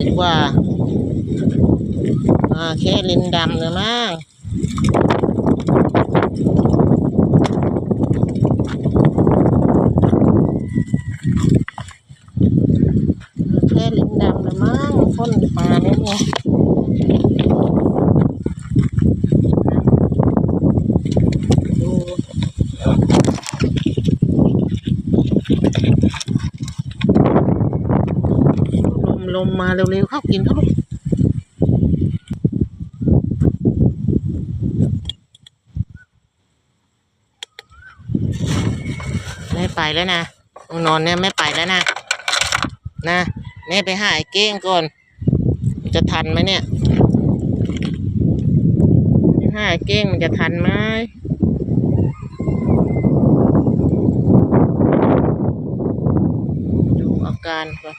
ดีกว่าแค่ลิ้นดำเลยมั้งแค่ลิ้นดำเลยมั้งพ่นปลาเนี่ยไงดูลมมาเร็วๆเข้ากินเขาลูกไม่ไปแล้วนะนอนเนี่ยไม่ไปแล้วนะแม่ไปหาไอ้เก้งก่อนจะทันไหมเนี่ยไปหาไอ้เก้งมันจะทันไหมดูอาการก่อน